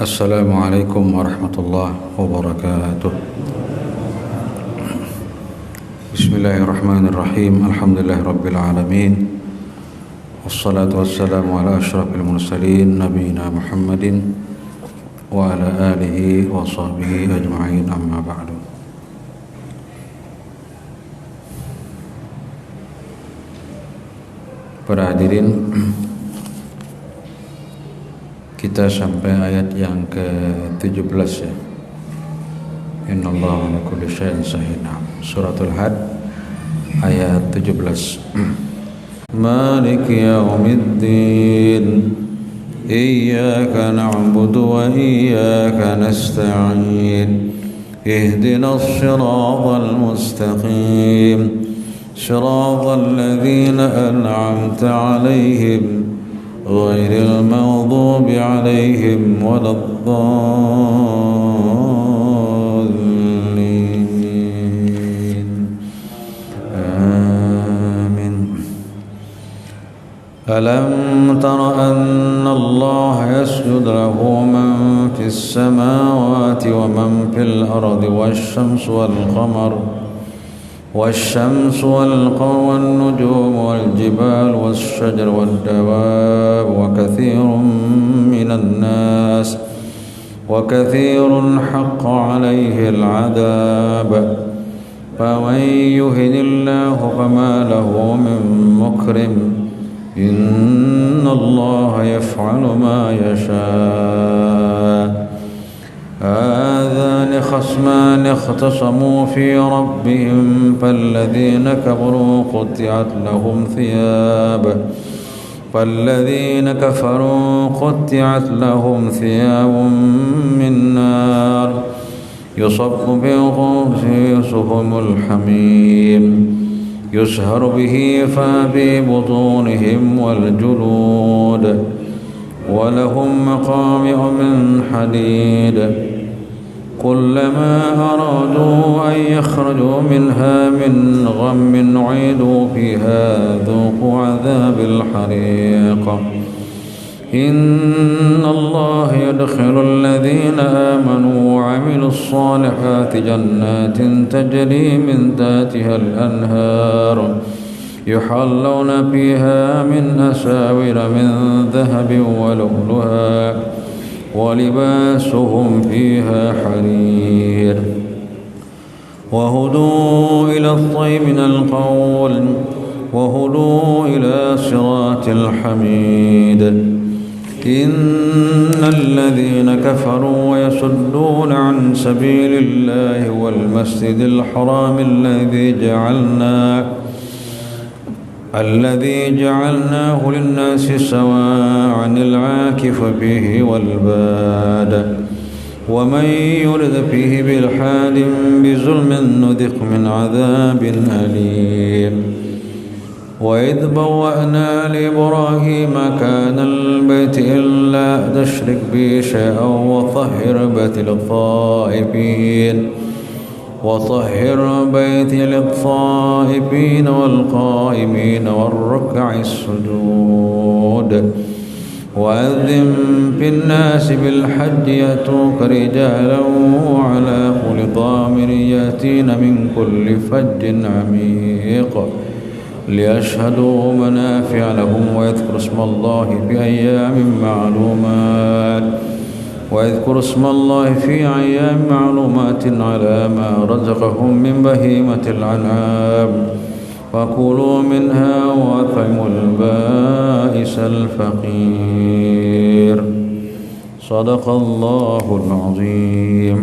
Assalamualaikum warahmatullahi wabarakatuh. Bismillahirrahmanirrahim. Alhamdulillahirabbil alamin. Wassalatu wassalamu ala asyrafil mursalin nabiyina Muhammadin wa ala alihi wa sahbihi ajma'in, amma ba'du. Para hadirin, kita sampai ayat yang ke-17 ya. Innallaha ala kulli syai'in shahid. Suratul Had ayat 17. Malik yaumiddin. Iyyaka na'budu wa iyyaka nasta'in. Ihdinas shiratal mustaqim. Shiratal ladzina an'amta 'alaihim غير المغضوب عليهم ولا الضالين آمين. ألم تر أن الله يسجد له من في السماوات ومن في الأرض والشمس والقمر والنجوم والجبال والشجر والدواب وكثير حق عليه العذاب فمن يهن الله فما له من مكرم إن الله يفعل ما يشاء. هذان خصمان اختصموا في ربهم فالذين كفروا قطعت لهم ثياب من نار يصب بغيثهم الحميم يسهر به في بطونهم والجلود ولهم مقامع من حديد كلما أرادوا أن يخرجوا منها من غم أعيدوا فيها ذوقوا عذاب الحريق. إن الله يدخل الذين آمنوا وعملوا الصالحات جنات تجري من تحتها الأنهار يحلون فيها من أساور من ذهب ولؤلؤا ولباسهم فيها حرير وهدوا إلى الطيب من القول وهدوا إلى صراط الحميد. إن الذين كفروا ويصدون عن سبيل الله والمسجد الحرام الذي جعلناه للناس سواء العاكف فيه والباد ومن يرد فيه بإلحاد بظلم نذق من عذاب أليم. وإذ بوأنا لإبراهيم مكان البيت إلا تشرك بي شيئا وطهر بيتي للطائفين والقائمين والركع السجود. وأذن في الناس بالحج يأتوك رجالا وعلى كل ضامر يأتين من كل فج عميق ليشهدوا منافع لهم ويذكروا اسم الله في أيام معلومات على ما رزقهم من بهيمة الأنعام فكلوا منها وأطعموا البائس الفقير. صدق الله العظيم.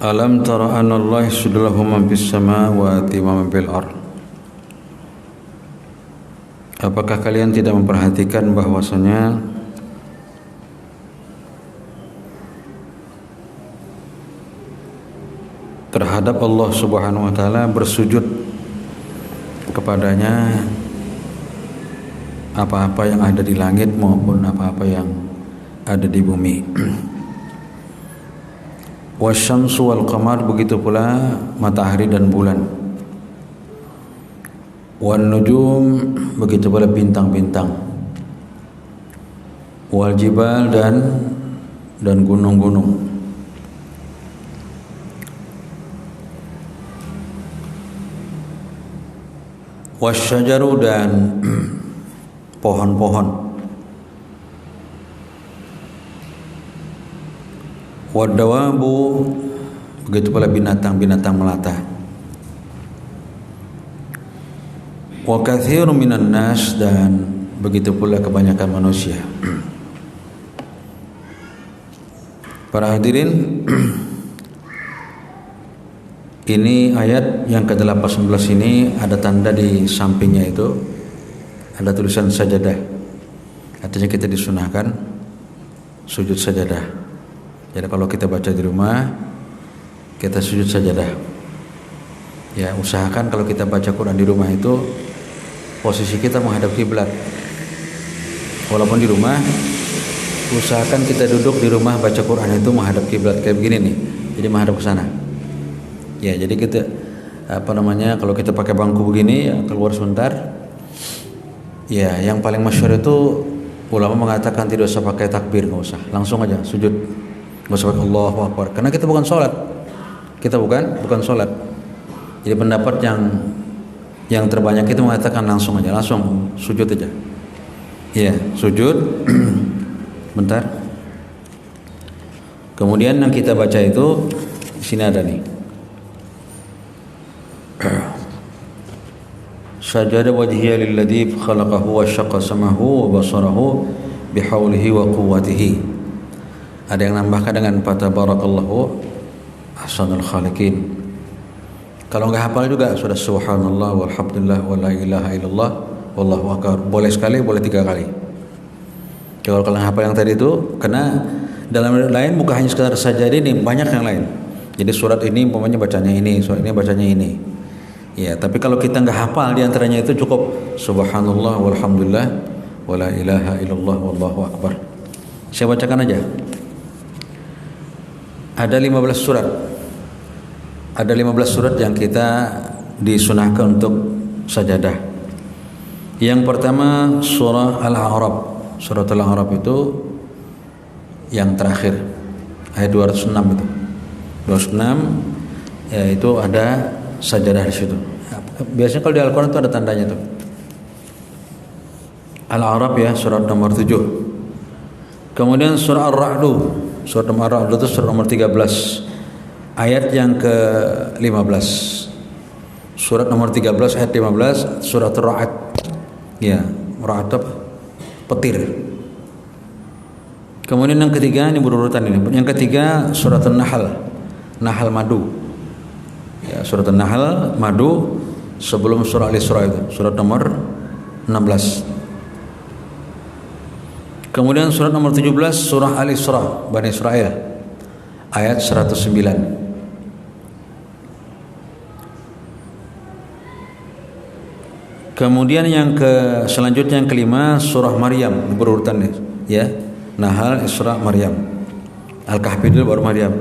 Alam tara anna Allah yasjudu lahu man fis samawati wa man fil ardh. Apakah kalian tidak memperhatikan bahwasanya terhadap Allah Subhanahu wa taala bersujud kepadanya apa-apa yang ada di langit maupun apa-apa yang ada di bumi. Wasyamsu wal qamar, begitu pula matahari dan bulan. Wan nujum, begitu pula bintang-bintang. Wal jibal, dan gunung-gunung. Wasyajaru, dan pohon-pohon. Wadawabu, begitu pula binatang-binatang melata. Wa katsirun minan nas, dan begitu pula kebanyakan manusia. Para hadirin, ini ayat yang ke-18 ini ada tanda di sampingnya, itu ada tulisan sajadah. Artinya kita disunahkan sujud sajadah. Jadi kalau kita baca di rumah, kita sujud sajadah. Ya, usahakan kalau kita baca Quran di rumah itu posisi kita menghadap kiblat. Walaupun di rumah, usahakan kita duduk di rumah baca Quran itu menghadap kiblat kayak begini nih. Jadi menghadap ke sana. Ya, jadi kita kalau kita pakai bangku begini, ya, keluar sebentar. Ya, yang paling masyhur itu ulama mengatakan tidak usah pakai takbir, nggak usah, langsung aja sujud, nggak usah pakai Allahu Akbar, karena kita bukan sholat, bukan sholat. Jadi pendapat yang terbanyak itu mengatakan langsung sujud aja. Ya, sujud, bentar. Kemudian yang kita baca itu di sini ada nih. Sajada wajhiya lilladzi khalaqahu wa syaqqa samahu wa basarahu bihaulihi wa quwwatihi. Ada yang nambahkan dengan fatabarakallahu ahsanul khaliqin. Kalau enggak hafal juga sudah subhanallah walhamdulillah wa la ilaha illallah wallahu akbar. Boleh sekali, boleh 3 kali. Kalau kalian hafal yang tadi itu, karena dalam lain bukan hanya sekedar sajadah, ini banyak yang lain. Jadi surat ini umpamanya bacanya ini, surat ini bacanya ini. Ya, tapi kalau kita nggak hafal di antaranya itu cukup subhanallah walhamdulillah wala ilaha illallah wallahu akbar. Saya bacakan aja. Ada 15 surat. Ada 15 surat yang kita disunahkan untuk sajadah. Yang pertama surah Al-A'raf. Surat Al-A'raf itu yang terakhir, ayat 206 itu. 206 ya, itu ada sajadah di situ. Biasanya kalau di Al-Quran itu ada tandanya tuh. Al-A'raf ya, surat nomor 7. Kemudian surah Ar-Ra'd. Surat nomor Ar-Ra'd itu surat nomor 13. Ayat yang ke-15. Surat nomor 13 ayat 15, surat Ar-Ra'd. Ya, Ra'd petir. Kemudian yang ketiga, ini berurutan ini. Yang ketiga surat An-Nahl. Nahl madu. Ya, surat An-Nahl madu sebelum surah Al-Isra itu, surat nomor 16. Kemudian surat nomor 17 surah Al-Isra, Bani Israel, ayat 109. Kemudian selanjutnya yang kelima surah Maryam, berurutan ya. Nahl, Isra, Maryam. Al-Kahfi dulu baru Maryam.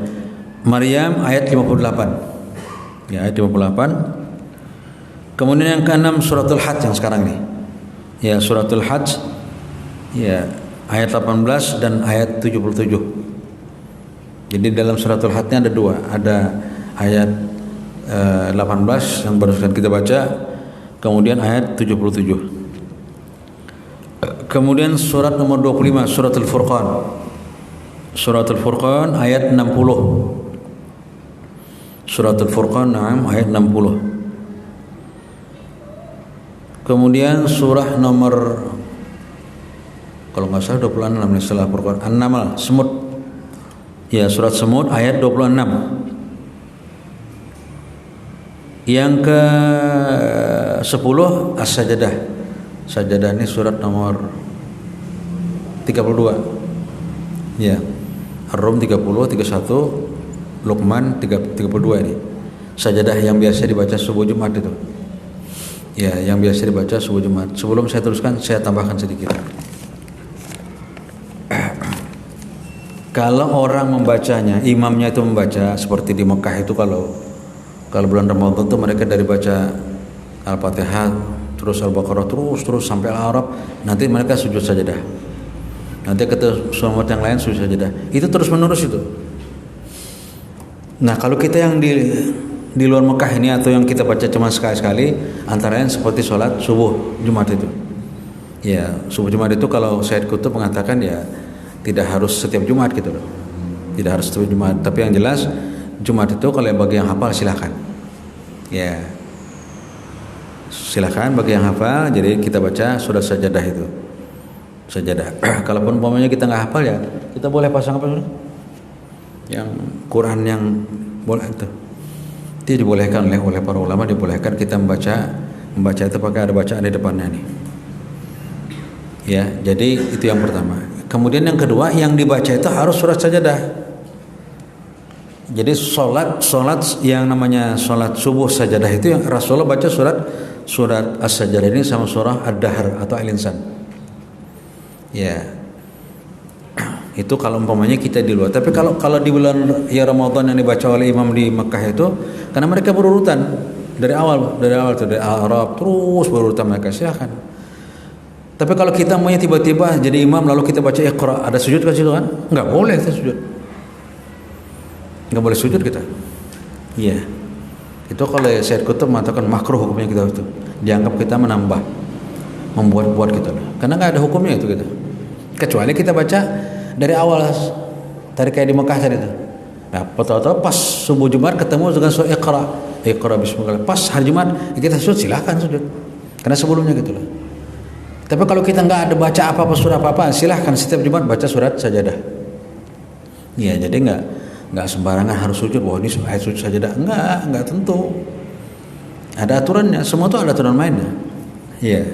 Maryam ayat 58. Ya, ayat 58. Kemudian yang ke-6 suratul Hajj yang sekarang ini. Ya, suratul Hajj. Ya, ayat 18 dan ayat 77. Jadi dalam suratul Hajj-nya ada 2. Ada ayat 18 yang barusan kita baca, kemudian ayat 77. Kemudian surat nomor 25 suratul Furqan. Suratul Furqan ayat 60. Suratul Furqan ayat 60. Kemudian surah nomor, kalau nggak salah 26 setelah Furqan, An-Naml, semut. Ya, surat semut ayat 26. Yang ke-10 As-Sajdah. Sajdah ini surat nomor 32. Ya. Ar-Rum 30, 31, Luqman 32 ini. Sajadah yang biasa dibaca subuh Jumat itu. Ya, yang biasa dibaca subuh Jumat. Sebelum saya teruskan, saya tambahkan sedikit. Kalau orang membacanya, imamnya itu membaca seperti di Mekah itu, kalau bulan Ramadan itu mereka dari baca Al-Fatihah terus Al-Baqarah terus sampai Al-A'raf, nanti mereka sujud sajadah. Nanti ketemu surat yang lain sujud sajadah. Itu terus menerus itu. Nah, kalau kita yang di luar Mekah ini atau yang kita baca cuma sekali-sekali, antara lain seperti sholat subuh Jumat itu. Ya, subuh Jumat itu kalau Sayyid Qutb mengatakan ya tidak harus setiap Jumat gitu loh. Tidak harus setiap Jumat, tapi yang jelas Jumat itu kalau bagi yang hafal silahkan. Ya. Silahkan bagi yang hafal, jadi kita baca surat sajadah itu. Sajadah. Kalaupun umpamanya kita nggak hafal ya, kita boleh pasang apa dulu? Yang Quran yang boleh itu. Itu dibolehkan oleh para ulama, dibolehkan kita membaca itu pakai ada bacaan di depannya nih. Ya, jadi itu yang pertama. Kemudian yang kedua, yang dibaca itu harus surat sajadah. Jadi sholat yang namanya sholat subuh sajadah itu yang Rasulullah baca surat as-sajadah ini sama surah ad-dahr atau al-insan. Ya, itu kalau umpamanya kita di luar. Tapi kalau di bulan ya Ramadan yang dibaca oleh imam di Mekah itu, karena mereka berurutan dari awal dari Arab terus berurutan mereka, silakan. Tapi kalau kita maunya tiba-tiba jadi imam lalu kita baca Iqra, ada sujud ke situ kan? Enggak boleh kita sujud. Enggak boleh sujud kita. Iya. Itu kalau Sayyid Qutb mengatakan makruh hukumnya kita itu. Dianggap kita menambah, membuat-buat gitu loh. Karena enggak ada hukumnya itu kita. Kecuali kita baca dari awal, dari kayak di Mekah tadi itu. Nah, tahu-tahu pas subuh Jumat ketemu dengan surah Iqra bismillah. Pas hari Jumat kita sujud, silakan sujud. Karena sebelumnya gitu loh. Tapi kalau kita nggak ada baca apa-apa surah apa-apa, silahkan setiap Jumat baca surat sajadah. Ya, jadi nggak sembarangan harus sujud. Wah, ini ayat sujud sajadah. Nggak tentu. Ada aturannya. Semua itu ada aturan mainnya. Ya.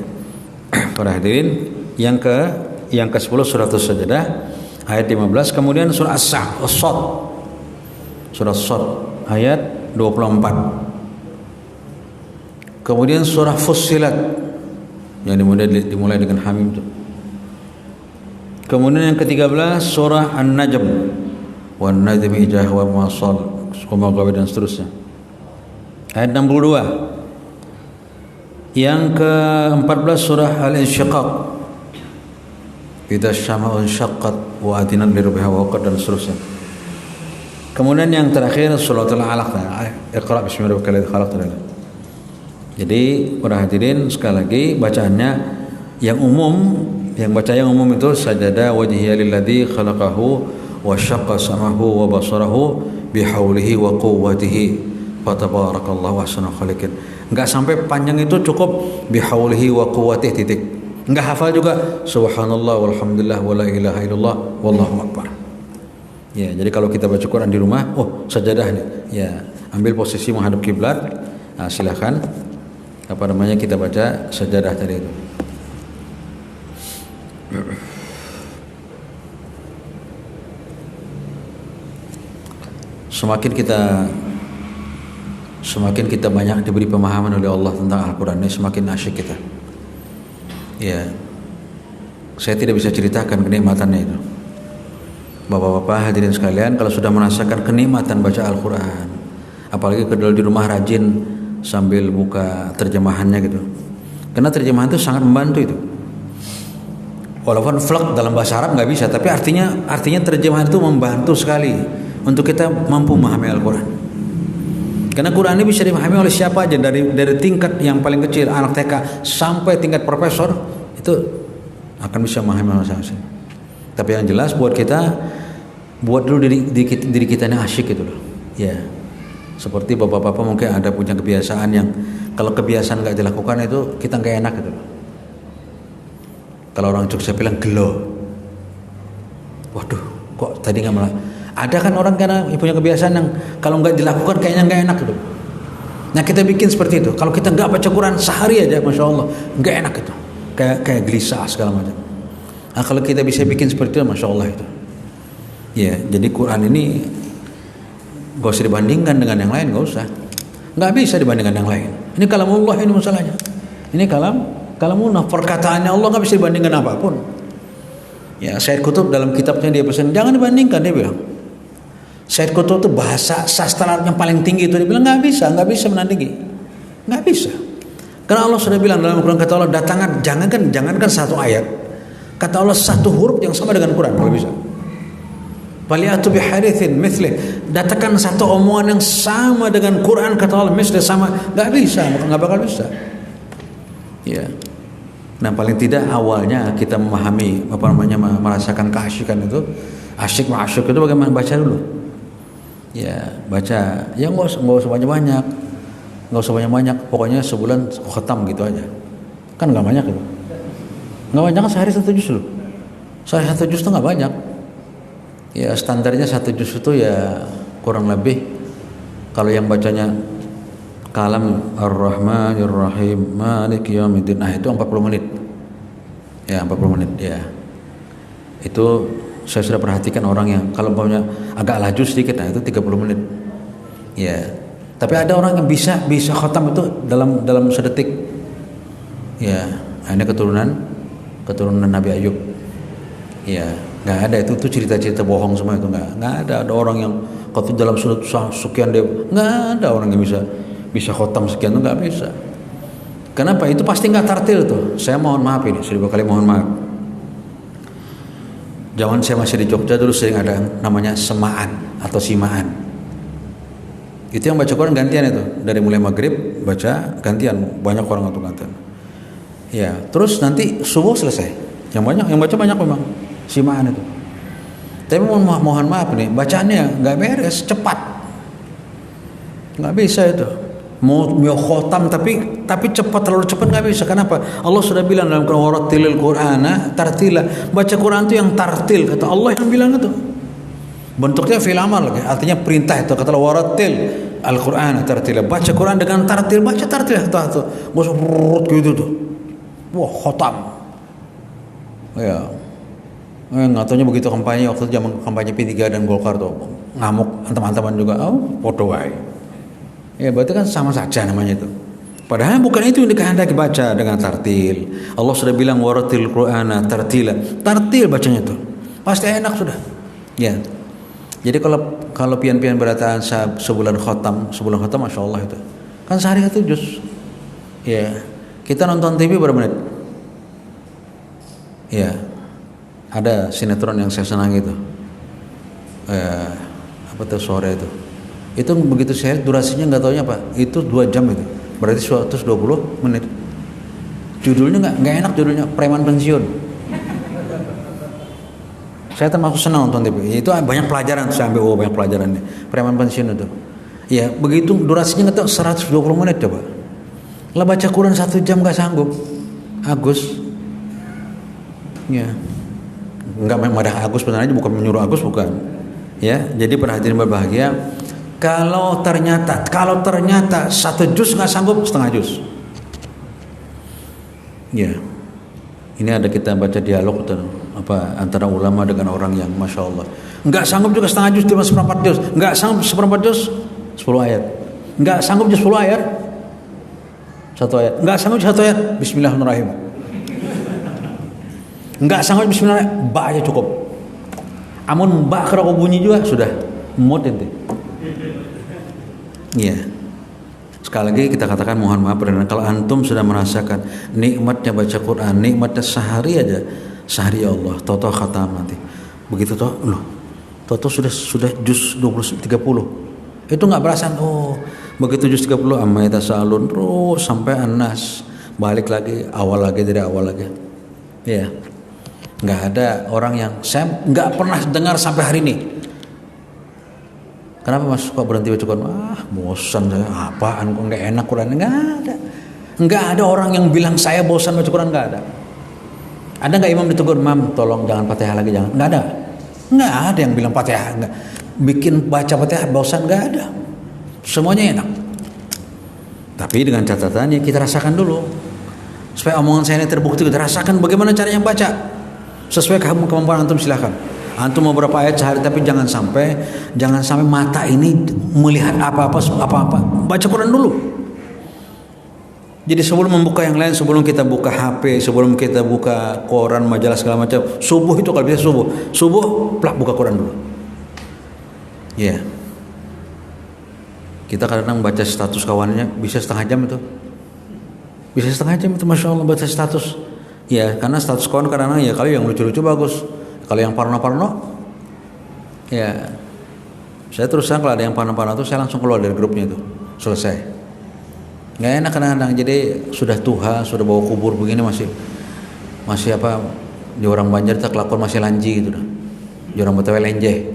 Para hadirin, yang ke-10 surat sajadah ayat 15, kemudian surah As-Sad. Surah As-Sad ayat 24. Kemudian surah Fussilat yang dimulai dengan Hamim itu. Kemudian yang ke-13 surah An-Najm, wan najmi idza hawa ma shal, dan seterusnya. Ayat 62. Yang ke-14 surah Al-Insyiqaq, idza syama'u insyaqqat wa adinat li rabbiha wa waqad, dan seterusnya. Kemudian yang terakhir suratul Alaq, Iqra bismi rabbikal ladzi khalaq. Jadi para hadirin sekali lagi bacaannya yang umum, yang umum itu sajadah wajhiya lilladzi khalaqahu wa syaqqa samahu wa basarahu bihaulihi wa quwwatihi fatabarakallahu ahsanul khaliqin. Enggak sampai panjang itu, cukup bihaulihi wa quwwatihi titik. Enggak hafal juga subhanallah walhamdulillah wala ilaha illallah wallahu akbar. Ya, jadi kalau kita baca Quran di rumah, sajadah nih. Ya, ambil posisi menghadap kiblat. Nah, silakan kita baca sajadah tadi itu. Semakin kita banyak diberi pemahaman oleh Allah tentang Al-Quran ini, semakin asyik kita. Ya, saya tidak bisa ceritakan kenikmatannya itu. Bapak-bapak hadirin sekalian, kalau sudah merasakan kenikmatan baca Al-Quran, apalagi kalau di rumah rajin sambil buka terjemahannya gitu. Karena terjemahan itu sangat membantu itu. Walaupun vlog dalam bahasa Arab nggak bisa, tapi artinya terjemahan itu membantu sekali untuk kita mampu memahami Al-Quran. Karena Quran ini bisa dipahami oleh siapa aja, dari tingkat yang paling kecil anak TK sampai tingkat profesor, itu akan bisa memahami masing-masing. Tapi yang jelas buat dulu diri kita ini asyik gitu loh. Ya. Seperti bapak-bapak mungkin ada punya kebiasaan yang kalau kebiasaan nggak dilakukan itu kita nggak enak gitu. Kalau orang Jogja bilang gelo. Waduh, kok tadi nggak malah. Ada kan orang karena punya kebiasaan yang kalau nggak dilakukan kayaknya nggak enak gitu. Nah, kita bikin seperti itu. Kalau kita nggak baca Quran sehari aja, masya Allah, nggak enak gitu. Kayak gelisah segala macam. Nah, kalau kita bisa bikin seperti itu, masya Allah itu. Ya, jadi Quran ini gak usah dibandingkan dengan yang lain, gak usah. Gak bisa dibandingkan yang lain. Ini kalamullah ini masalahnya. Ini kalamullah, perkataannya Allah gak bisa dibandingkan apapun. Ya, Said Qutb dalam kitabnya dia pesan jangan dibandingkan, dia bilang. Said Qutb itu bahasa sastra yang paling tinggi itu, dia bilang nggak bisa menandingi, nggak bisa. Karena Allah sudah bilang dalam Al-Quran, kata Allah datangkan jangankan satu ayat, kata Allah satu huruf yang sama dengan Quran kalau bisa. Fali'atu bihaditsin mithlih, datangkan satu omongan yang sama dengan Quran, kata Allah misli sama, nggak bisa, nggak bakal bisa. Ya. Nah paling tidak awalnya kita memahami merasakan keasyikan itu, asyik itu bagaimana, baca dulu. Ya baca, ya nggak usah banyak, pokoknya sebulan khatam gitu aja. Kan nggak banyak itu, nggak banyak kan, sehari 1 juz loh. Sehari 1 juz itu nggak banyak. Ya standarnya 1 juz itu ya kurang lebih, kalau yang bacanya kalam Ar-Rahmanir Rahim Maliki Yaumiddin, nah itu 40 menit. Ya 40 menit ya. Itu saya sudah perhatikan orang yang kalau punya agak laju sedikit, nah itu 30 menit. Ya. Tapi ada orang yang bisa khatam itu dalam sedetik. Ya, ini keturunan Nabi Ayub. Ya, nggak ada itu cerita-cerita bohong semua itu, nggak ada orang yang kalau dalam sekian dia, nggak ada orang yang bisa khotam sekian, itu nggak bisa. Kenapa? Itu pasti nggak tartil tuh. Saya mohon maaf ini, 1000 kali mohon maaf. Zaman saya masih di Jogja dulu sering ada namanya semaan atau simaan. Itu yang baca Quran gantian itu, dari mulai maghrib baca gantian, banyak orang itu gantian. Ya, terus nanti subuh selesai. Yang baca banyak memang simaan itu. Tapi mohon maaf nih, bacaannya nggak beres, cepat. Nggak bisa itu. Mau khotam tapi cepat, terlalu cepat nggak bisa. Kenapa? Allah sudah bilang dalam Quran, warattilil Qur'ana tartila. Baca Quran itu yang tartil, kata Allah yang bilang itu. Bentuknya fi'il amal lagi, artinya perintah itu, kata Allah warattil Al-Qur'ana tartila. Baca Quran dengan tartil, baca tartil itu. Bos gitu tuh. Wah, khotam. Ya. Nggak taunya begitu kampanye, waktu zaman kampanye P3 dan Golkar tuh ngamuk teman-teman juga, foto wae. Ya berarti kan sama saja namanya itu. Padahal bukan itu yang dikehendaki, baca dengan tartil. Allah sudah bilang waratil Qur'ana tartila. Tartil bacanya itu. Pasti enak sudah. Ya. Jadi kalau pian-pian berataan sebulan khatam, Masya Allah itu. Kan sehari 1 juz. Ya. Kita nonton TV berapa menit? Ya. Ada sinetron yang saya senang itu. Apa tuh sore itu? Itu begitu saya durasinya nggak taunya apa, itu 2 jam itu, berarti 120 menit. Judulnya nggak enak, judulnya preman pensiun. Saya termasuk senang nonton TV. Itu banyak pelajaran, saya ambil banyak pelajarannya. Preman pensiun itu. Ya begitu durasinya nggak tahu, 120 menit coba. Lah baca Quran 1 jam nggak sanggup. Agus. Ya. Nggak memang Agus sebenarnya, bukan menyuruh Agus, bukan. Ya, jadi perhatian berbahagia. Kalau ternyata 1 juz nggak sanggup, setengah juz. Ya, ini ada kita baca dialog antara ulama dengan orang yang masya Allah nggak sanggup juga setengah juz, cuma 1/4 juz, nggak sanggup 1/4 juz 10 ayat, nggak sanggup juz 10 ayat 1 ayat, nggak sanggup 1 ayat Bismillahirrahmanirrahim, nggak sanggup Bismillah, ba aja cukup. Amun ba kalau bunyi juga sudah mood ente. Iya. Sekali lagi kita katakan mohon maaf, kalau antum sudah merasakan nikmatnya baca Quran, nikmatnya sehari aja, sehari ya Allah, toto khatam nanti. Begitu toh, toto sudah juz 20 30. Itu enggak berasa, begitu juz 30 amma yatasaalun terus sampai An-Nas, balik lagi dari awal lagi. Ya. Enggak ada orang yang saya enggak pernah dengar sampai hari ini. Kenapa Mas kok berhenti baca Quran? Bosan saya, apaan kok nggak enak Quran? Nggak ada orang yang bilang saya bosan baca Quran, nggak ada. Ada nggak imam ditegur, Mam tolong jangan Fatihah lagi, jangan? Nggak ada yang bilang Fatihah, nggak bikin baca Fatihah bosan, nggak ada. Semuanya enak. Tapi dengan catatannya kita rasakan dulu, supaya omongan saya ini terbukti, kita rasakan bagaimana caranya baca. Sesuai kemampuan antum silahkan. Antum mau berapa ayat sehari, tapi jangan sampai mata ini melihat apa-apa. Baca Quran dulu. Jadi sebelum membuka yang lain, sebelum kita buka HP, sebelum kita buka koran, majalah segala macam, subuh itu kalau bisa subuh plak buka koran dulu. Ya. Yeah. Kita kadang baca status kawannya bisa setengah jam itu. Bisa setengah jam itu, Masya Allah baca status. Ya, karena status kawan kadang ya kalau yang lucu-lucu bagus. Kalau yang parno-parno, ya saya terus terang kalau ada yang parno-parno itu saya langsung keluar dari grupnya itu. Selesai. Nggak enak kadang-kadang, jadi sudah tua, sudah bawa kubur begini masih apa di orang Banjar tak lakon masih lanji gitu dah. Di orang Betawi lenje.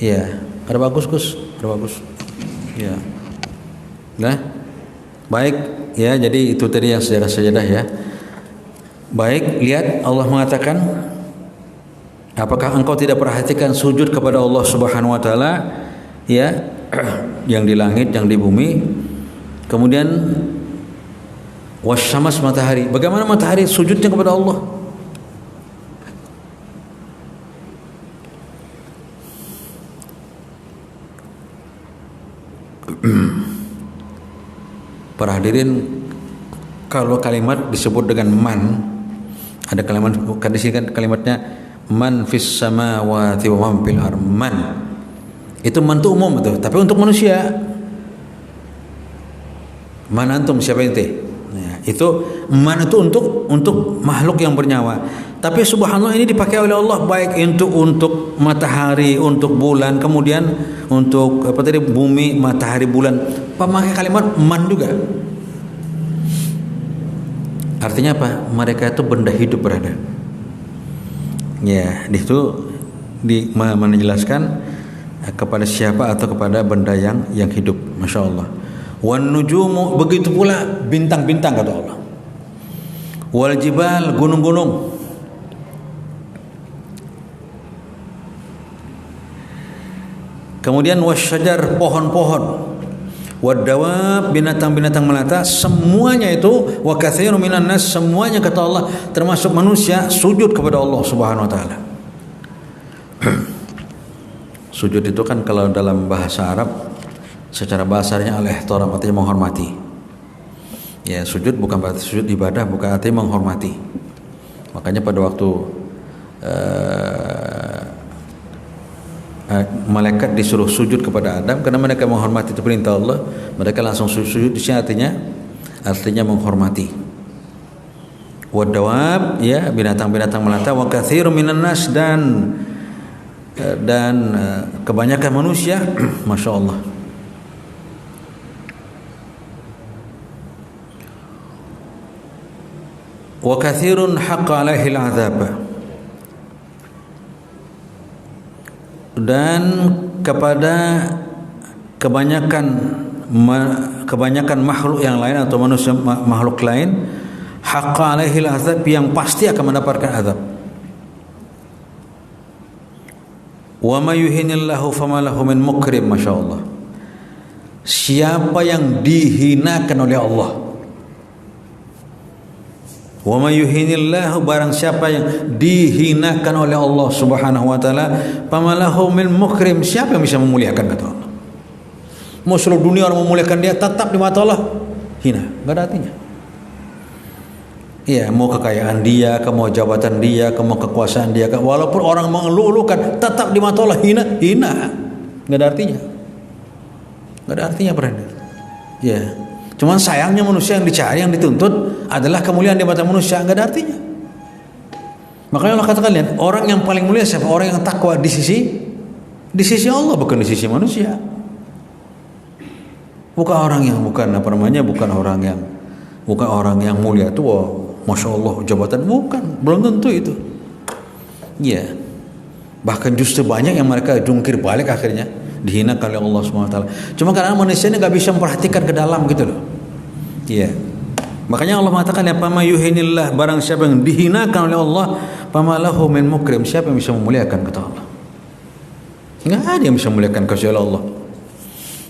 Iya, ada bagus Gus, ada bagus. Iya. Nah, baik ya, jadi itu tadi yang sejadah-sejadah ya. Baik, lihat Allah mengatakan, apakah engkau tidak perhatikan sujud kepada Allah Subhanahu wa taala ya, yang di langit, yang di bumi. Kemudian wasyamas matahari. Bagaimana matahari sujudnya kepada Allah? Para hadirin, kalau kalimat disebut dengan man, ada kalimat kan di sini kan kalimatnya man fis samawati wa man fil ardh. Man. Itu man itu umum itu, tapi untuk manusia. Man antum siapa ente? Ya, itu man itu untuk makhluk yang bernyawa. Tapi subhanallah ini dipakai oleh Allah baik untuk matahari, untuk bulan, kemudian untuk apa tadi bumi, matahari, bulan. Pemakai kalimat man juga. Artinya apa? Mereka itu benda hidup berada. Ya, di situ menjelaskan kepada siapa atau kepada benda yang hidup. Masya Allah. Wan nujumu, begitu pula bintang-bintang kata Allah. Wal jibal, gunung-gunung. Kemudian wasyajar, pohon-pohon. Wadawab, binatang-binatang melata, semuanya itu wa katsirun minan nas, semuanya kata Allah termasuk manusia sujud kepada Allah Subhanahu wa taala. Sujud itu kan kalau dalam bahasa Arab secara bahasanya al-ihtiram, artinya menghormati. Ya, sujud bukan berarti sujud ibadah, bukan artinya menghormati. Makanya pada waktu malaikat disuruh sujud kepada Adam karena mereka menghormati itu perintah Allah, mereka langsung sujud. Di sini artinya menghormati. Wadawab, ya, binatang-binatang melata, wa katsirun minan nas, dan kebanyakan manusia. Masya Allah. Wa katsirun haqqa alaihi al-'adzab, dan kepada kebanyakan makhluk yang lain atau manusia makhluk lain haqqa alaihi al-'adzab, yang pasti akan mendapatkan azab. Wa may yuhinillahu fama lahu min mukrim. Masya Allah. Siapa yang dihinakan oleh Allah, wa may yuhinillahu, barang siapa yang dihinakan oleh Allah Subhanahu wa taala, pamalahu min mukrim, siapa yang bisa memuliakan kata Allah. Mau seluruh dunia orang memuliakan dia, tetap di mata Allah hina, enggak ada artinya. Iya, mau kekayaan dia, mau jabatan dia, mau kekuasaan dia, walaupun orang mengeluh-elukan, tetap di mata Allah hina, enggak ada artinya. Enggak ada artinya, berarti. Ya. Cuman sayangnya manusia yang dicari, yang dituntut adalah kemuliaan di mata manusia, enggak ada artinya. Makanya Allah katakan, lihat, orang yang paling mulia siapa? Orang yang takwa di sisi Allah, bukan di sisi manusia. Bukan orang yang bukan orang yang mulia itu, masya Allah jabatan, bukan, belum tentu itu. Iya. Bahkan justru banyak yang mereka jungkir balik akhirnya dihinakan oleh Allah SWT. Cuma karena manusia ini nggak bisa memperhatikan ke dalam gitu loh. Iya. Makanya Allah mengatakan, ya pama yuhinillah, barang siapa yang dihinakan oleh Allah, pamalahu min mukrim, siapa yang bisa memuliakan kata Allah. Nggak ada yang bisa memuliakan kecuali Allah.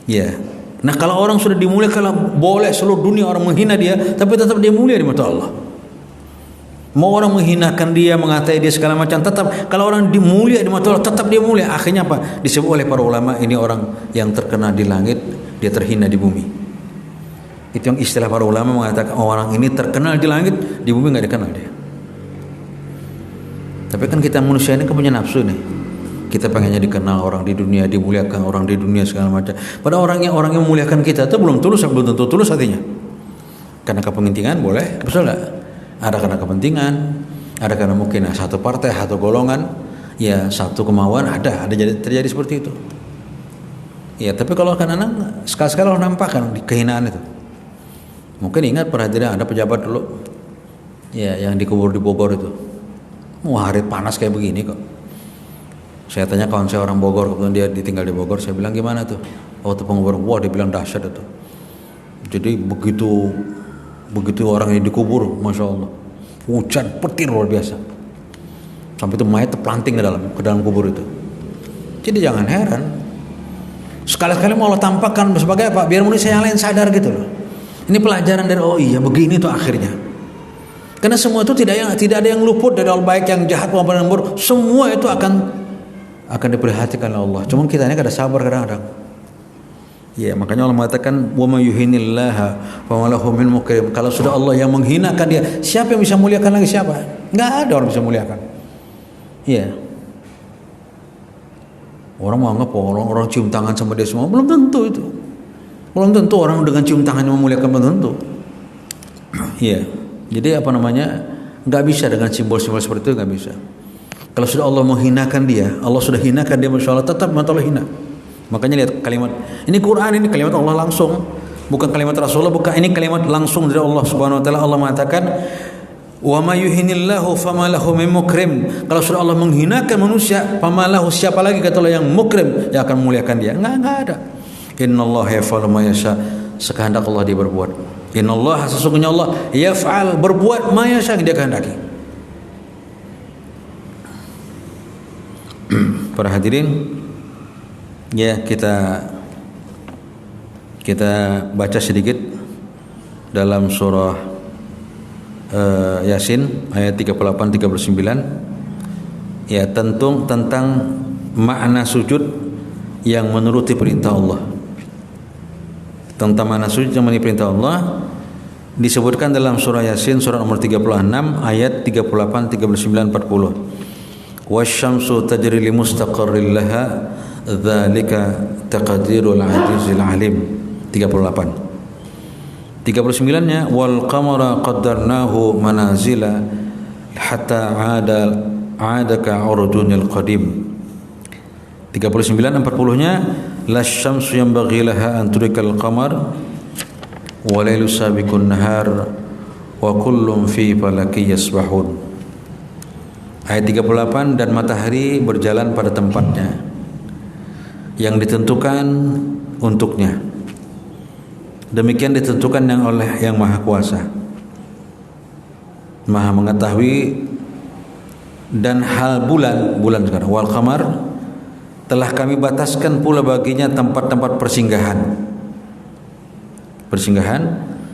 Iya. Nah kalau orang sudah dimuliakan, boleh seluruh dunia orang menghina dia, tapi tetap dia mulia di mata Allah. Mau orang menghinakan dia, mengatai dia segala macam, tetap kalau orang dimulia di mata Allah, tetap dia mulia. Akhirnya apa? Disebut oleh para ulama, ini orang yang terkena di langit, dia terhina di bumi. Itu yang istilah para ulama mengatakan orang ini terkenal di langit, di bumi nggak dikenal dia. Tapi kan kita manusia ini kan punya nafsu nih. Kita pengennya dikenal orang di dunia, dimuliakan orang di dunia segala macam. Padahal orang yang memuliakan kita itu belum tentu tulus hatinya. Karena kepentingan boleh, betul nggak? Ada karena kepentingan, ada karena mungkin satu partai, satu golongan, ya satu kemauan ada terjadi seperti itu. Ya, tapi kalau kadang-kadang sekali-sekali orang nampakkan di kehinaan itu. Mungkin ingat perhatian ada pejabat dulu, ya yang dikubur di Bogor itu. Wah, hari panas kayak begini kok. Saya tanya kawan saya orang Bogor, kebetulan dia ditinggal di Bogor. Saya bilang gimana tuh? Waktu penguburan, wah dia bilang dahsyat itu. Jadi begitu orang yang dikubur, masya Allah, hujan petir luar biasa. Sampai itu mayat terplanting ke dalam kubur itu. Jadi jangan heran. Sekali-kali mau Allah tampakkan sebagai apa? Biar manusia yang lain sadar gitu loh. Ini pelajaran dari iya begini tuh akhirnya. Karena semua itu tidak ada yang luput dari hal baik yang jahat maupun yang buruk. Semua itu akan diperhatikan oleh Allah. Cuma kita ini kada sabar kadang-kadang. Ya, makanya Allah mengatakan wa may yuhinillaha fa malahu min mukrim. Kalau sudah Allah yang menghinakan dia, siapa yang bisa muliakan lagi siapa? Enggak ada orang bisa muliakan. Iya. Orang menganggap orang cium tangan sama dia semua, belum tentu itu. Belum tentu orang dengan cium tangannya memuliakan, belum tentu. Iya. Jadi apa namanya? Enggak bisa dengan simbol-simbol seperti itu, enggak bisa. Kalau sudah Allah menghinakan dia, Allah sudah hinakan dia, masya Allah, tetap mata Allah hina. Makanya lihat kalimat ini Quran, ini kalimat Allah langsung, bukan kalimat Rasulullah, bukan, ini kalimat langsung dari Allah Subhanahu Wa Taala. Allah mengatakan wa may yuhinillahu famalahu min mukrim. Kalau sudah Allah menghinakan manusia, famalahu, siapa lagi kata Allah yang mukrim, yang akan memuliakan dia? Enggak ada. Innallaha yaf'alu ma yasha. Sekehendak Allah dia berbuat. Innallaha, sesungguhnya Allah yaf'al, berbuat ma yasha, yang dia kehendaki. Para hadirin, ya kita baca sedikit dalam surah Yasin ayat 38-39, ya tentang makna sujud yang menuruti perintah Allah. Tentang makna sujud yang menuruti perintah Allah disebutkan dalam surah Yasin surah nomor 36 ayat 38, 39, 40. Wasyamsu tajri li mustaqarril laha dzalika taqdirul azizil alim. 38. 39-nya wal qamara qaddarnahu manazila hatta 'ada ka urjunil qadim. 39 40-nya lasyamsu yanbaghi laha an tudrikal qamar wa lailu sabiqun nahar wa kullun fi falaki yasbahun. Ayat 38, dan matahari berjalan pada tempatnya yang ditentukan untuknya. Demikian ditentukan oleh yang Maha Kuasa, Maha mengetahui. Dan hal bulan sekarang wal qamar telah kami bataskan pula baginya tempat-tempat persinggahan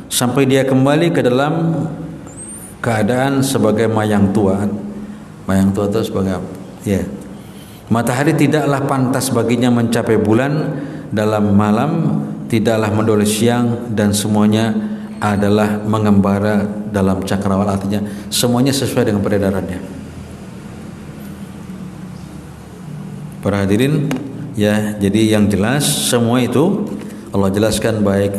sampai dia kembali ke dalam keadaan sebagai mayang tua. Mayang tua itu sebagai apa? Ya. Matahari tidaklah pantas baginya mencapai bulan dalam malam, tidaklah mendoleh siang, dan semuanya adalah mengembara dalam cakrawala, artinya semuanya sesuai dengan peredarannya. Para hadirin, ya, jadi yang jelas semua itu Allah jelaskan baik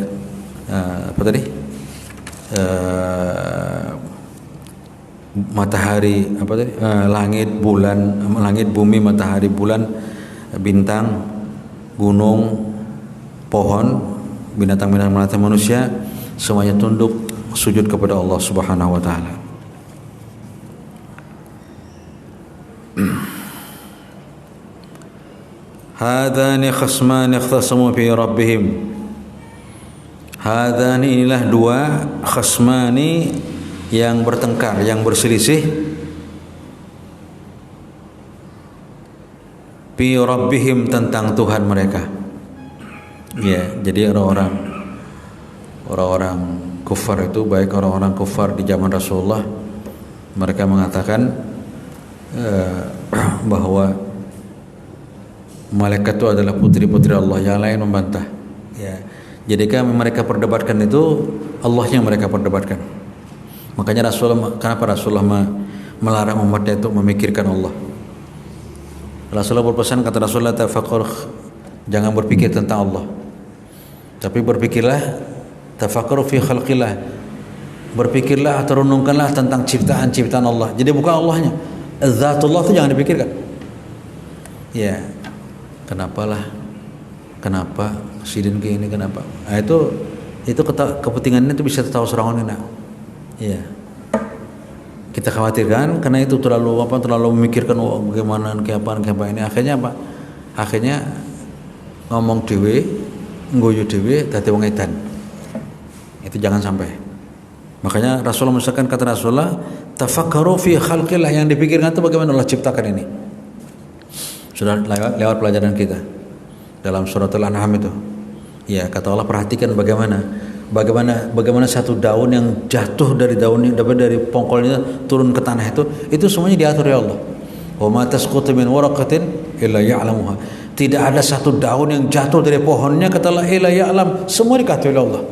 matahari, langit, bulan, langit, bumi, matahari, bulan, bintang, gunung, pohon, binatang-binatang manusia, semuanya tunduk sujud kepada Allah Subhanahu wa taala. Hadani khasmani ikhtasamu fi rabbihim. Hadani, inilah dua, khasmani, yang bertengkar, yang berselisih, fi rabbihim, tentang Tuhan mereka. Ya, jadi orang-orang kufar itu, baik orang-orang kufar di zaman Rasulullah, mereka mengatakan bahwa malaikat itu adalah putri-putri Allah, yang lain membantah. Ya, Jadi kan mereka perdebatkan itu Allah yang mereka perdebatkan. Makanya kenapa Rasulullah melarang umatnya itu memikirkan Allah. Rasulullah berpesan, kata Rasulullah, tafakkur, jangan berpikir tentang Allah, tapi berpikirlah, tafakkur fi khalqillah, berpikirlah atau renungkanlah tentang ciptaan-ciptaan Allah. Jadi bukan Allahnya, zatullah itu jangan dipikirkan. Ya, kenapa sidin ke ini, kenapa? Nah, itu kepentingannya itu bisa tahu serangan ini. Ya, kita khawatirkan karena itu terlalu memikirkan bagaimana kayak apa ini, akhirnya apa? Akhirnya ngomong dewe, ngguyu dewe, dadi wong edan. Itu jangan sampai. Makanya Rasulullah misalkan, kata Rasulullah, tafakkaru fi khalqillah, yang dipikirkan itu bagaimana Allah ciptakan ini. Sudah lewat pelajaran kita dalam surat Al-An'am itu. Ya, kata Allah, perhatikan bagaimana satu daun yang jatuh dari daunnya, dari pongkolnya turun ke tanah itu semuanya diatur oleh Allah. Wa ma tasqutu min waraqatin illa ya'lamuha. Tidak ada satu daun yang jatuh dari pohonnya, kata Allah, illa ya'lam, semua diatur oleh Allah.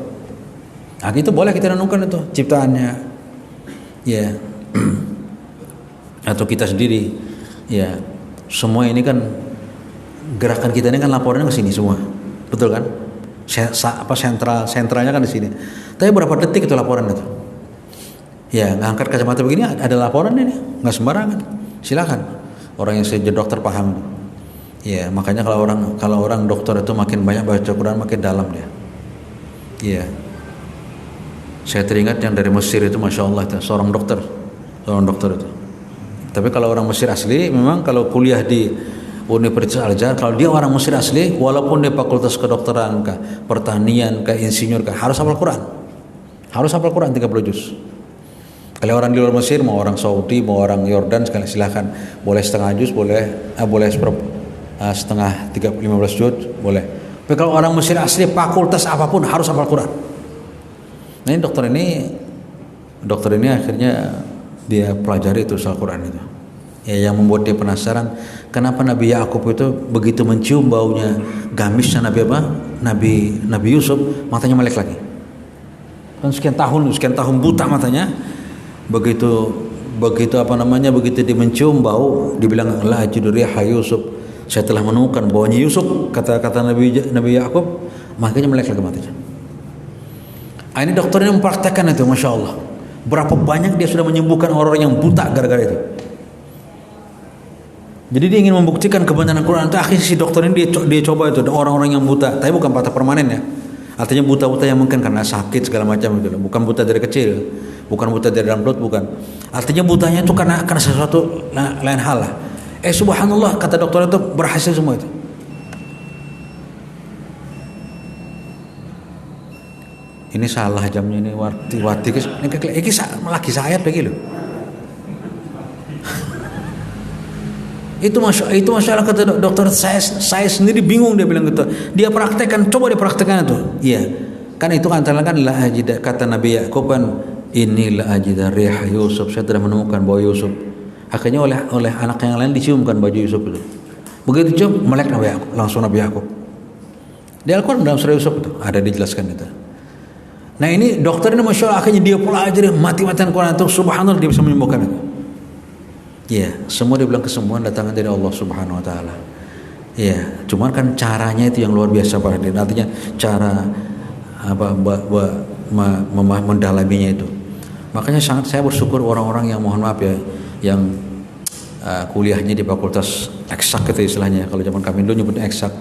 Nah, itu boleh kita renungkan itu ciptaannya. Ya. Atau kita sendiri. Ya. Semua ini kan gerakan kita ini kan laporannya ke sini semua. Betul kan? Sentralnya kan di sini. Tapi berapa detik itu laporan itu? Ya, ngangkat kacamata begini ada laporan ini, nggak sembarangan. Silakan. Orang yang jadi dokter paham. Ya, makanya kalau orang dokter itu makin banyak baca Quran makin dalam dia. Ya. Saya teringat yang dari Mesir itu, masya Allah, itu seorang dokter itu. Tapi kalau orang Mesir asli, memang kalau kuliah di Universitas Al-Azhar, kalau dia orang Mesir asli, walaupun dia fakultas kedokteran kah, pertanian kah, insinyur kah, harus hafal Quran. Harus hafal Quran 30 juz. Kalau orang di luar Mesir, mau orang Saudi, mau orang Yordan, sekali silakan. Boleh setengah juz, boleh setengah 15 juz, boleh. Tapi kalau orang Mesir asli, fakultas apapun harus hafal Quran. Nah, ini dokter ini akhirnya dia pelajari itu Al-Quran itu. Ya, yang membuat dia penasaran, kenapa Nabi Yakub itu begitu mencium baunya gamisnya Nabi Yusuf, matanya melek lagi. Kan sekian tahun buta matanya. Begitu dia mencium bau, dibilang la ajidu riha Yusuf, saya telah menemukan baunya Yusuf, kata Nabi Yakub, makanya melek lagi matanya. Ini dokternya mempraktekkan itu, masya Allah. Berapa banyak dia sudah menyembuhkan orang yang buta gara-gara itu. Jadi dia ingin membuktikan kebenaran Quran. Akhirnya si dokter ini dia coba itu orang-orang yang buta, tapi bukan patah permanen ya. Artinya buta-buta yang mungkin karena sakit segala macam itu. Bukan buta dari kecil, bukan buta dari dalam perut, bukan. Artinya butanya itu karena sesuatu lain hal lah. Subhanallah, kata dokter itu berhasil semua itu. Ini salah jamnya ini warti ini lagi saya begitu. Itu masalah, kata dokter, saya sendiri bingung, dia bilang gitu. Dia praktekkan, coba dia praktekkan itu. Iya. Kan itu antara kan la ajida, kata Nabi Yakub kan, ini la ajida riha Yusuf, saya telah menemukan bau Yusuf. Akhirnya oleh anak yang lain diciumkan baju Yusuf itu. Begitu cium, melek Nabi Yakub, langsung Nabi Yakub. Di Al-Quran dalam surah Yusuf itu ada dijelaskan itu. Nah, ini dokter ini masya Allah, akhirnya dia pelajari mati-matian Quran itu, subhanallah, dia bisa menyembuhkan itu. Iya, semua dia bilang kesembuhan datangnya dari Allah Subhanahu Wa Taala. Iya, cuman kan caranya itu yang luar biasa pada dia. Artinya cara mendalaminya itu. Makanya saya bersyukur orang-orang yang, mohon maaf ya, yang kuliahnya di fakultas eksak itu istilahnya. Kalau zaman kami dulu nyebutnya eksak.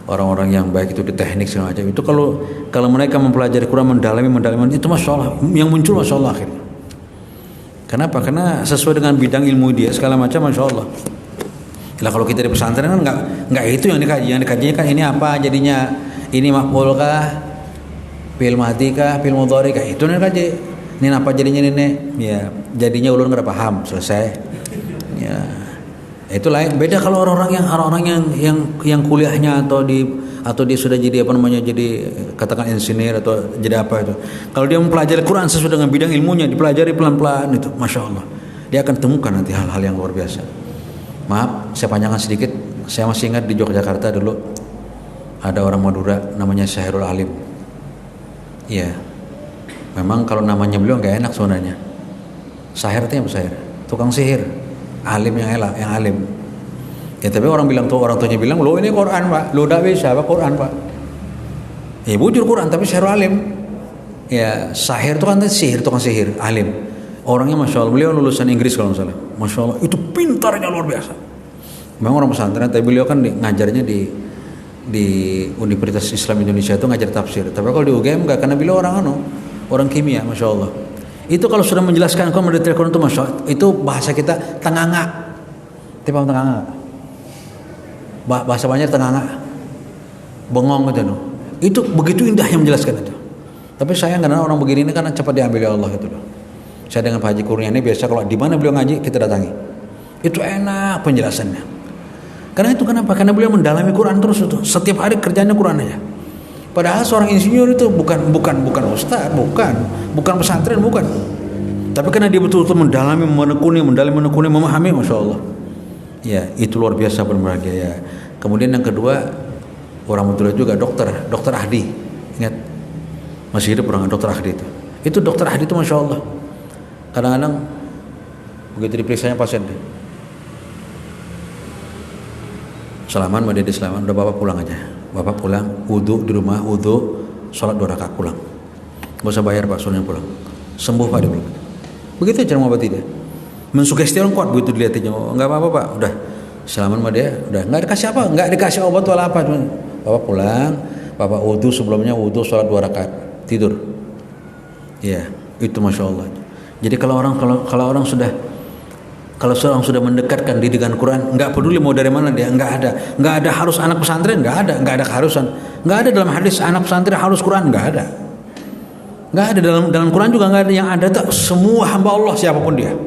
Orang-orang yang baik itu di teknik segala macam itu, kalau mereka mempelajari Quran mendalami itu masya Allah, yang muncul masya Allah akhirnya. Kenapa? Karena sesuai dengan bidang ilmu dia segala macam, masya Allah. Lah kalau kita di pesantren kan nggak itu yang dikajinya kan ini apa jadinya, ini maf'ul kah, fi'il madhi kah, fi'il mudhari kah, itu nih kaji. Ini apa jadinya ini? Ya jadinya ulun nggak paham, selesai. Ya. Itu lain, beda kalau orang-orang yang kuliahnya atau dia sudah jadi jadi katakan insinyur atau jadi apa itu. Kalau dia mempelajari Quran sesuai dengan bidang ilmunya, dipelajari pelan-pelan itu, masya Allah, dia akan temukan nanti hal-hal yang luar biasa. Maaf, saya panjangkan sedikit. Saya masih ingat di Yogyakarta dulu ada orang Madura namanya Syahrul Alim. Ya, memang kalau namanya beliau nggak enak sebenarnya. Sahir itu apa sahir? Tukang sihir, alim yang elak, yang alim. Ya tapi orang tuanya bilang, lo ini Quran pak, lo udah bisa apa Quran pak? Ya bujur Quran tapi sihir alim. Ya sahir itu kan sihir, tukang sihir, alim. Orangnya masya Allah, beliau lulusan Inggris kalau nggak salah. Masya Allah, itu pintarnya luar biasa. Memang orang pesantren, tapi beliau kan ngajarnya di Universitas Islam Indonesia itu ngajar tafsir. Tapi kalau di UGM enggak, karena beliau orang kimia, masya Allah. Itu kalau sudah menjelaskan Quran, mendetail Quran itu masya Allah, itu bahasa kita tenganga. Tipe tenganga. Bahasa banyak tenganga. Bengong gitu no. Itu begitu indahnya menjelaskan itu. Tapi saya karena orang begini ini karena cepat diambil oleh Allah gitu loh. Saya dengan Pak Haji Kurnia ini biasa kalau di mana beliau ngaji kita datangi. Itu enak penjelasannya. Karena itu kenapa? Karena beliau mendalami Quran terus itu. Setiap hari kerjanya Quran aja. Padahal seorang insinyur itu bukan ustaz, bukan pesantren, bukan. Tapi karena dia betul-betul mendalami, menekuni, memahami, masya Allah. Ya, itu luar biasa berbahagia ya. Kemudian yang kedua, orang betul juga dokter Ahdi. Ingat, masih hidup orang dokter Ahdi itu. Itu dokter Ahdi itu masya Allah. Kadang-kadang begitu diperiksanya pasien deh. Salaman, mandi di salaman, udah bapak pulang aja. Bapak pulang, wudhu di rumah, sholat 2 rakaat pulang. Gak usah bayar pak, suruhnya pulang. Sembuh pak dia bilang. Begitu cara mengobati dia. Mensugesti orang kuat begitu dilihatnya. Nggak apa-apa pak, udah salaman sama dia, udah nggak dikasih apa, nggak dikasih obat wala apa. Cuman bapak pulang, bapak wudhu sebelumnya sholat 2 rakaat, tidur. Ya, itu masya Allah. Jadi kalau orang sudah mendekatkan diri dengan Quran, nggak peduli mau dari mana dia, nggak ada harus anak pesantren, nggak ada keharusan, nggak ada dalam hadis anak pesantren harus Quran, nggak ada dalam Quran juga nggak ada. Yang ada tak semua hamba Allah siapapun dia,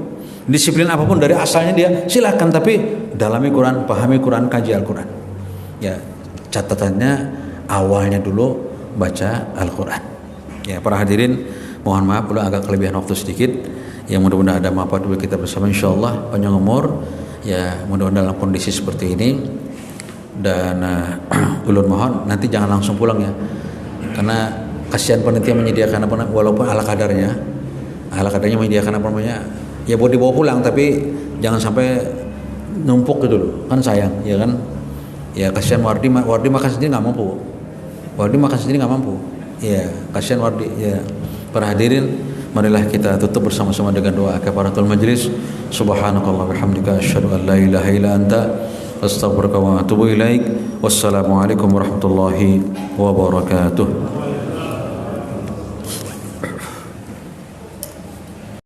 disiplin apapun dari asalnya dia silakan, tapi dalami Quran, pahami Quran, kaji Al-Quran. Ya catatannya awalnya dulu baca Al-Quran. Ya para hadirin, mohon maaf kalau agak kelebihan waktu sedikit. Ya mudah-mudahan ada manfaat dulu kita bersama insyaallah, panjang umur. Ya mudah-mudahan dalam kondisi seperti ini. Dan ulun mohon nanti jangan langsung pulang ya. Karena kasihan panitia menyediakan apa, walaupun ala kadarnya menyediakan apa namanya, ya boleh dibawa pulang tapi jangan sampai numpuk gitu loh. Kan sayang, ya kan? Ya kasihan Wardi makan sendiri nggak mampu. Ya kasihan Wardi. Ya para hadirin, marilah kita tutup bersama-sama dengan doa kafaratul majlis. Subhanakallah bihamdika asyhadu an la ilaha illa anta astaghfiruka wa atubu ilaik. Wassalamualaikum warahmatullahi wabarakatuh.